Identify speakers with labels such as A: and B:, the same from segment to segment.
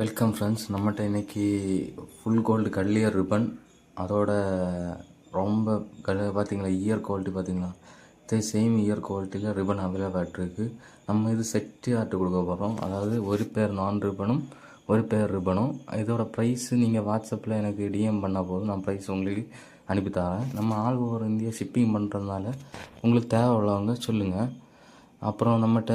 A: Welcome friends. நம்மகிட்ட இன்றைக்கி full gold கல்லியர் ribbon, அதோட ரொம்ப பார்த்தீங்களா இயர் குவாலிட்டி பார்த்தீங்களா, இதே சேம் இயர் குவாலிட்டியில் ரிப்பன் அவைலபிள் இருக்குது. நம்ம இது செட்டு ஆர்ட்டு கொடுக்க போகிறோம். அதாவது ஒரு பேர் நான் ரிப்பனும் ஒரு பேர் ரிப்பனும். இதோட ப்ரைஸு நீங்கள் வாட்ஸ்அப்பில் எனக்கு டிஎம் பண்ணால் போதும், நான் ப்ரைஸ் உங்களுக்கு அனுப்பித்தரேன். நம்ம ஆல் ஓவர் இந்தியா ஷிப்பிங் பண்ணுறதுனால உங்களுக்கு தேவை உள்ளவங்க சொல்லுங்கள். அப்புறம் நம்மகிட்ட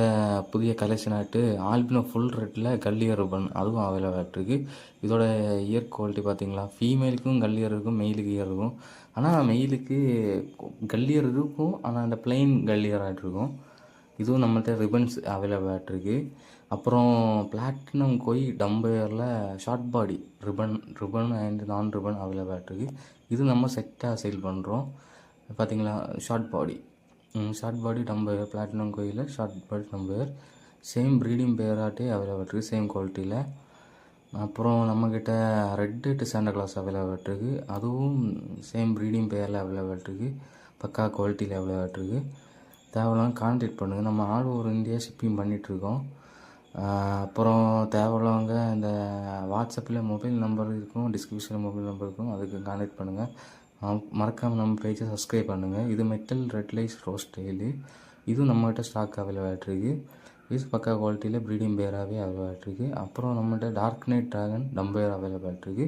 A: புதிய கலெக்ஷன் ஆகிட்டு ஆல்பினோ ஃபுல் ரெட்டில் கல்லியர் ரிப்பன் அதுவும் அவைலபிள் இருக்குது. இதோட இயர் குவாலிட்டி பார்த்தீங்களா, ஃபீமேலுக்கும் கல்லியர் இருக்கும், மெயிலுக்கு இயர் இருக்கும். ஆனால் மெயிலுக்கு கல்லியர் இருக்கும், ஆனால் அந்த பிளெயின் கல்லியர் ஆகிட்ருக்கும். இதுவும் நம்மகிட்ட ரிப்பன்ஸ் அவைலபிள் ஆகிட்ருக்கு. அப்புறம் பிளாட்டினம் கொய் டம்பையரில் ஷார்ட் பாடி ரிப்பன் அண்ட் நான் ரிப்பன் அவைலபிள் ஆகிட்ருக்கு. இது நம்ம செட்டாக சேல் பண்ணுறோம். பார்த்தீங்களா, ஷார்ட் பாடி டம்பையர் பிளாட்டினம் கோயில் short body dumbo ear same breeding பேராட்டே அவைலபிள் இருக்குது, சேம் குவாலிட்டியில். அப்புறம் நம்மக்கிட்ட red head Santa Claus available இருக்குது. அதுவும் சேம் ப்ரீடிங் பேரில் அவைலபிள் இருக்குது, பக்கா குவாலிட்டியில் அவைலபிள் இருக்குது. தேவையில்லாம் கான்டாக்ட் பண்ணுங்கள். நம்ம ஆல் ஓவர் இந்தியா ஷிப்பிங் பண்ணிகிட்ருக்கோம். அப்புறம் தேவையுள்ளவங்க இந்த வாட்ஸ்அப்பில் மொபைல் நம்பர் இருக்கும், டிஸ்கிரிப்ஷனில் மொபைல் நம்பர் இருக்கும், அதுக்கு கான்டாக்ட் பண்ணுங்கள். மறக்காமல் நம்ம பேஜை சப்ஸ்கிரைப் பண்ணுங்கள். இது metal red lies rose tail, இதுவும் நம்மகிட்ட ஸ்டாக் அவைலபிள் ஆகிட்ருக்கு. இது பக்கா குவாலிட்டியில் ப்ரீடிங் பேராகவே அவைலபிள் ஆகிட்ருக்கு. அப்புறம் நம்மகிட்ட டார்க் நைட் ட்ராகன் டம்பையர் அவைலபிள் ஆகிட்ருக்கு.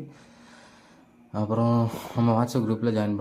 A: அப்புறம் நம்ம வாட்ஸ்அப் குரூப்பில் ஜாயின்